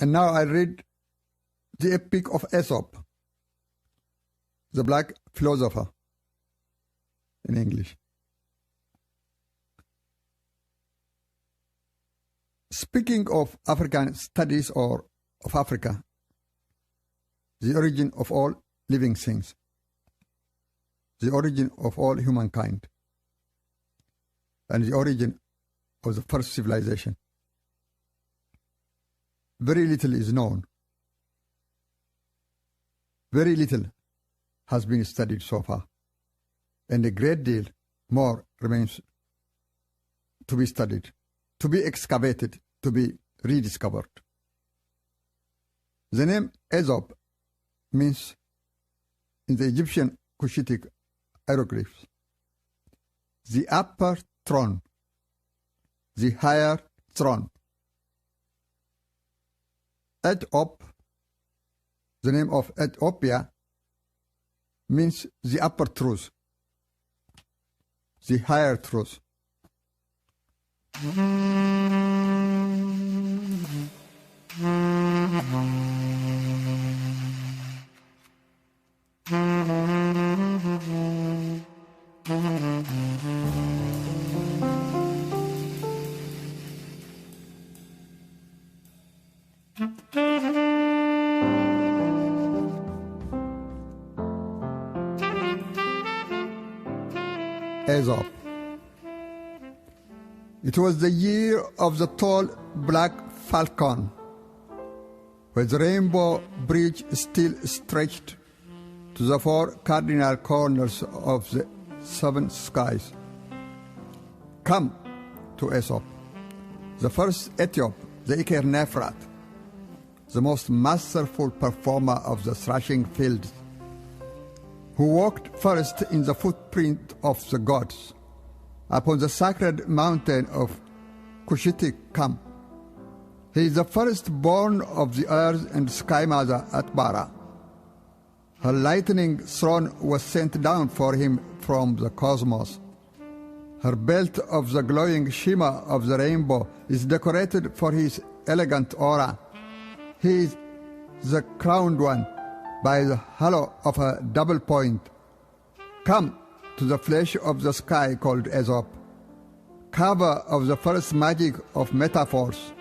And now I read the epic of Aesop, the Black Philosopher, in English. Speaking of African studies or of Africa, the origin of all living things, the origin of all humankind, and the origin of the first civilization, very little is known. Very little has been studied so far, and a great deal more remains to be studied, to be excavated, to be rediscovered. The name Aesop means, in the Egyptian Cushitic hieroglyphs, the upper throne, the higher throne. Ethiop, the name of Ethiopia, means the upper truth, the higher truth. Aesop. It was the year of the tall black falcon, where the rainbow bridge still stretched to the four cardinal corners of the seven skies. Come to Aesop, the first Ethiop, the Iker Nefrat, the most masterful performer of the thrashing fields, who walked first in the footprint of the gods upon the sacred mountain of Cushitic Kam. He is the firstborn of the earth and sky mother Atbara. Her lightning throne was sent down for him from the cosmos. Her belt of the glowing shimmer of the rainbow is decorated for his elegant aura. He is the crowned one by the halo of a double point. Come to the flesh of the sky called Aesop, carver of the first magic of metaphors,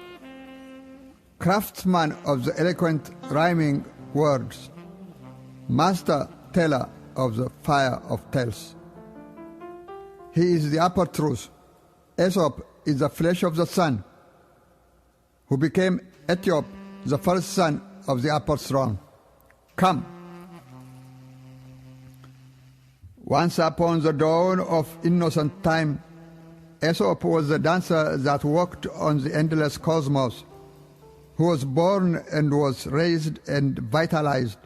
craftsman of the eloquent rhyming words, master teller of the fire of tales. He is the upper truth. Aesop is the flesh of the sun, who became Ethiop, the first son of the upper throne. Come. Once upon the dawn of innocent time, Aesop was the dancer that walked on the endless cosmos, who was born and was raised and vitalized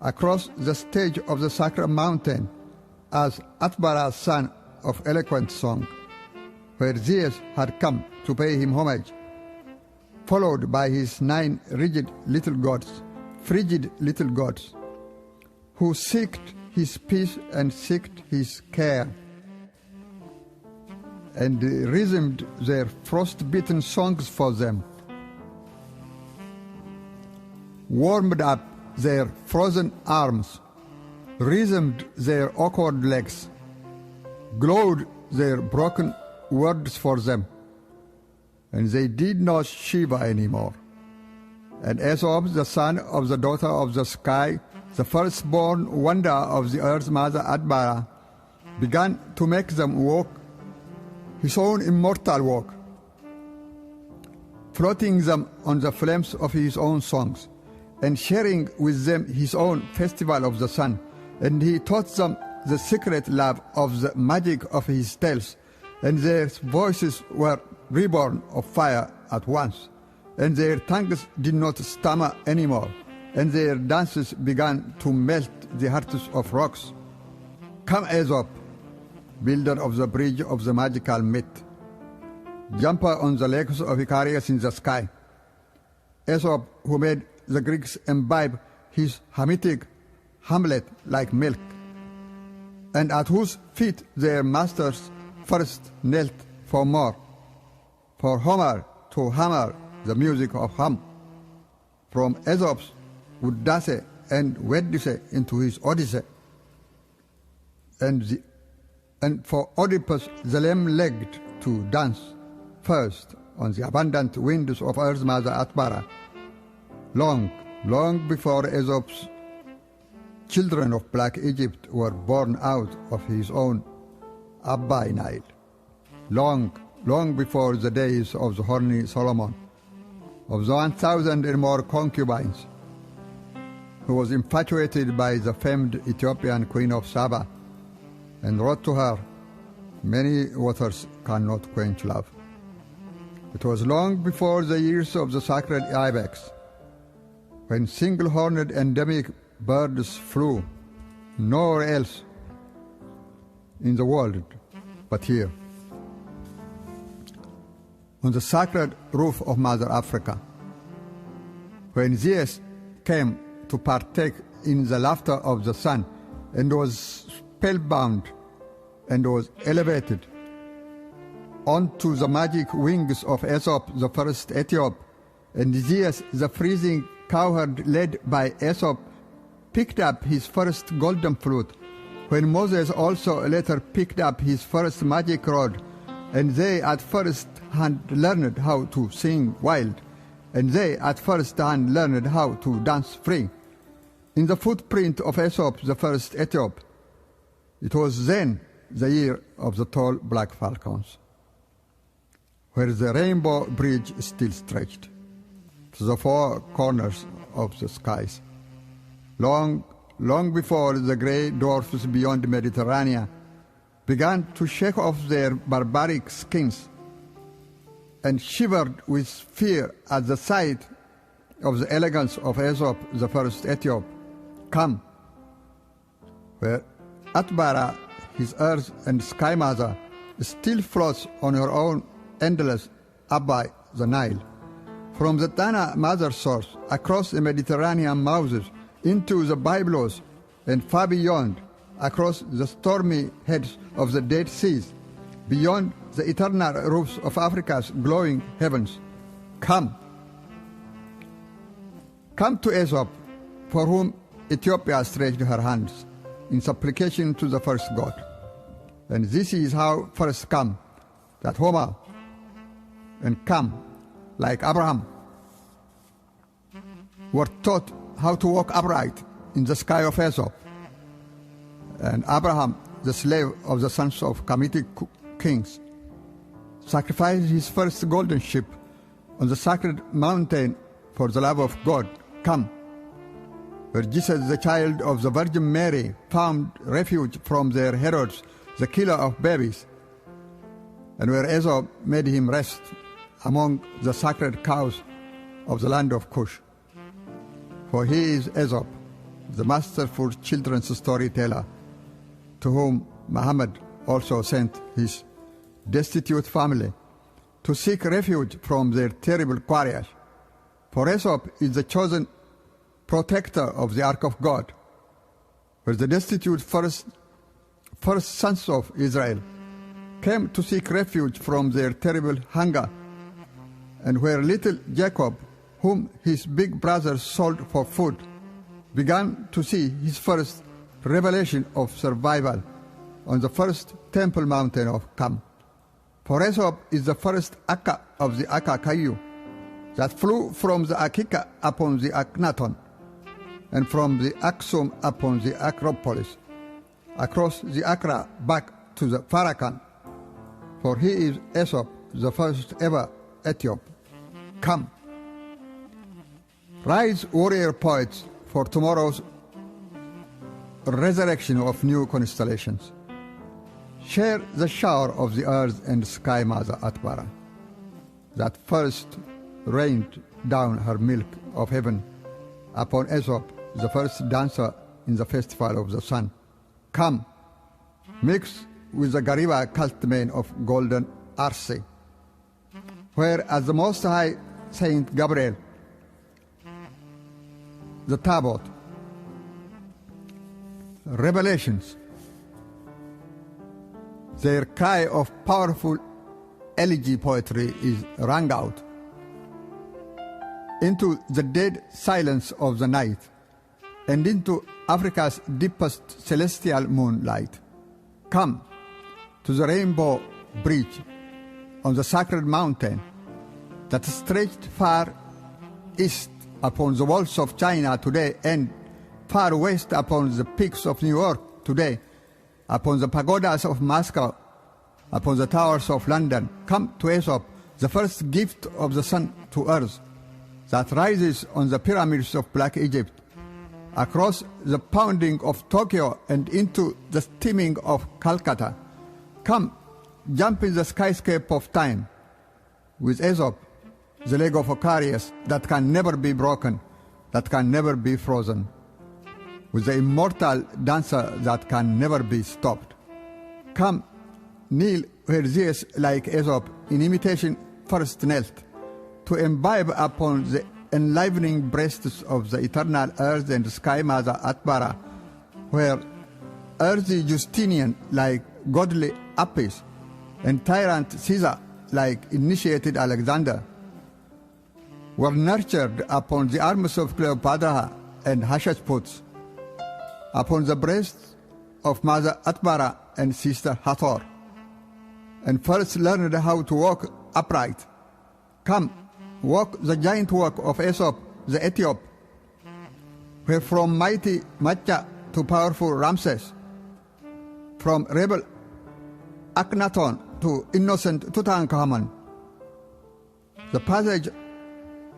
across the stage of the sacred mountain as Atbara's son of eloquent song, where Zeus had come to pay him homage, followed by his 9 rigid little gods, frigid little gods, who seeked his peace and seeked his care, and resumed their frost-bitten songs for them, warmed up their frozen arms, resumed their awkward legs, glowed their broken words for them, and they did not shiver anymore. And Aesop, the son of the daughter of the sky, the firstborn wonder of the earth's mother Atbara, began to make them walk his own immortal walk, floating them on the flames of his own songs, and sharing with them his own festival of the sun. And he taught them the secret love of the magic of his tales, and their voices were reborn of fire at once, and their tongues did not stammer anymore, and their dances began to melt the hearts of rocks. Come, Aesop, builder of the bridge of the magical myth, jumper on the legs of Icarus in the sky. Aesop, who made the Greeks imbibe his Hamitic Hamlet like milk, and at whose feet their masters first knelt for more, for Homer to hammer the music of hum. from Aesop's Odyssey and Odyssey into his Odyssey, and for Oedipus the lame-legged to dance first on the abundant winds of Earth's mother Atbara, long before Aesop's children of Black Egypt were born out of his own Abby Nile, long before the days of the horny Solomon, of the 1,000 and more concubines, who was infatuated by the famed Ethiopian queen of Saba, and wrote to her, "Many waters cannot quench love." It was long before the years of the sacred ibex, when single-horned endemic birds flew nowhere else in the world but here, on the sacred roof of Mother Africa, when Zeus came to partake in the laughter of the sun and was spellbound and was elevated onto the magic wings of Aesop, the first Ethiop, and Zeus, the freezing cowherd led by Aesop, picked up his first golden flute, when Moses also later picked up his first magic rod, and they at first hand learned how to sing wild, and they at first hand learned how to dance free. In the footprint of Aesop, the first Ethiop, it was then the year of the tall black falcons, where the rainbow bridge still stretched to the four corners of the skies. Long before the grey dwarfs beyond the Mediterranean began to shake off their barbaric skins and shivered with fear at the sight of the elegance of Aesop, the first Ethiop, come, where Atbara, his earth and sky mother, still floats on her own endless Abiy, the Nile, from the Tana mother source across the Mediterranean mouths into the Byblos, and far beyond, across the stormy heads of the Dead Seas, beyond the eternal roofs of Africa's glowing heavens. Come to Aesop, for whom Ethiopia stretched her hands in supplication to the first god. And this is how first come, that Homer, and come, like Abraham, were taught how to walk upright in the sky of Aesop. And Abraham, the slave of the sons of Kamitic kings, sacrificed his first golden sheep on the sacred mountain for the love of God. Come, where Jesus, the child of the Virgin Mary, found refuge from their Herods, the killer of babies, and where Aesop made him rest among the sacred cows of the land of Cush. For he is Aesop, the masterful children's storyteller, to whom Muhammad also sent his destitute family to seek refuge from their terrible quarries. For Aesop is the chosen protector of the Ark of God, where the destitute first sons of Israel came to seek refuge from their terrible hunger, and where little Jacob, whom his big brothers sold for food, began to see his first revelation of survival on the first temple mountain of Kam. For Aesop is the first Akka of the Akka Kayu, that flew from the Akika upon the Akhenaton, and from the Aksum upon the Acropolis, across the Accra back to the Farrakhan. For he is Aesop, the first ever Ethiop. Come, rise, warrior poets, for tomorrow's resurrection of new constellations. Share the shower of the earth and sky mother Atbara, that first rained down her milk of heaven upon Aesop, the first dancer in the festival of the sun. Come, mix with the Gariba cultmen of golden Arce, where as the Most High Saint Gabriel, the Tabot, Revelations, their cry of powerful elegy poetry is rung out. into the dead silence of the night, and into Africa's deepest celestial moonlight. Come to the rainbow bridge on the sacred mountain that stretched far east upon the walls of China today, and far west upon the peaks of New York today, upon the pagodas of Moscow, upon the towers of London. Come to Aesop, the first gift of the sun to earth, that rises on the pyramids of Black Egypt, across the pounding of Tokyo and into the steaming of Calcutta. Come, jump in the skyscape of time with Aesop, the leg of Aquarius that can never be broken, that can never be frozen, with the immortal dancer that can never be stopped. Come, kneel where Zeus, like Aesop, in imitation first knelt, to imbibe upon the enlivening breasts of the eternal earth and sky mother Atbara, where earthy Justinian, like godly Apis, and tyrant Caesar, like initiated Alexander, were nurtured upon the arms of Cleopatra and Hatshepsut, upon the breasts of Mother Atbara and Sister Hathor, and first learned how to walk upright. Come, walk the giant walk of Aesop the Ethiop, where from mighty Macha to powerful Ramses, from rebel Akhenaton to innocent Tutankhamun, the passage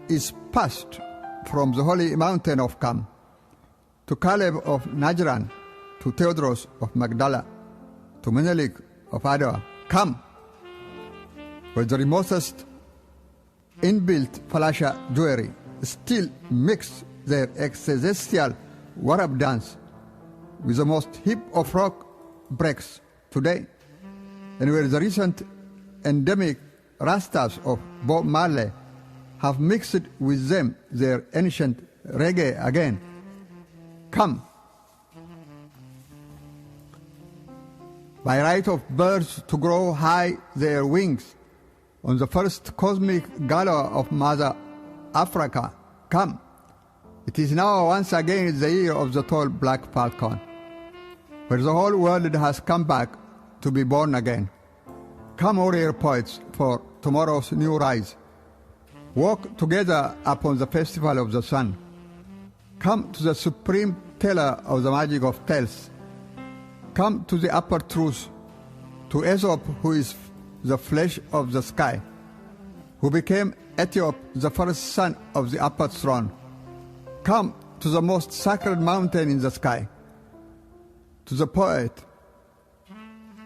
is passed from the holy mountain of Kam to Caleb of Najran, to Theodros of Magdala, to Menelik of Adwa. Come, where the remotest inbuilt falasha jewelry still mix their existential warab dance with the most hip of rock breaks today, and where the recent endemic Rastas of Bob Marley have mixed with them their ancient reggae again. Come, by right of birds to grow high their wings on the first cosmic gala of Mother Africa. Come, it is now once again the year of the tall black falcon, where the whole world has come back to be born again. Come, warrior poets, for tomorrow's new rise. Walk together upon the festival of the sun. Come to the supreme teller of the magic of tales. Come to the upper truth, to Aesop, who is the flesh of the sky, who became Ethiop, the first son of the upper throne. Come to the most sacred mountain in the sky, to the poet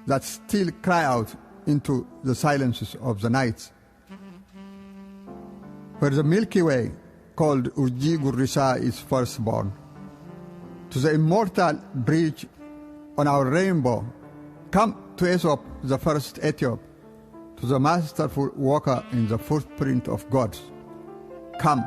that still cry out into the silences of the nights, where the Milky Way, called Urji Gurrisa, is first born, to the immortal bridge on our rainbow. Come to Aesop, the first Ethiop, to the masterful walker in the footprint of gods. Come.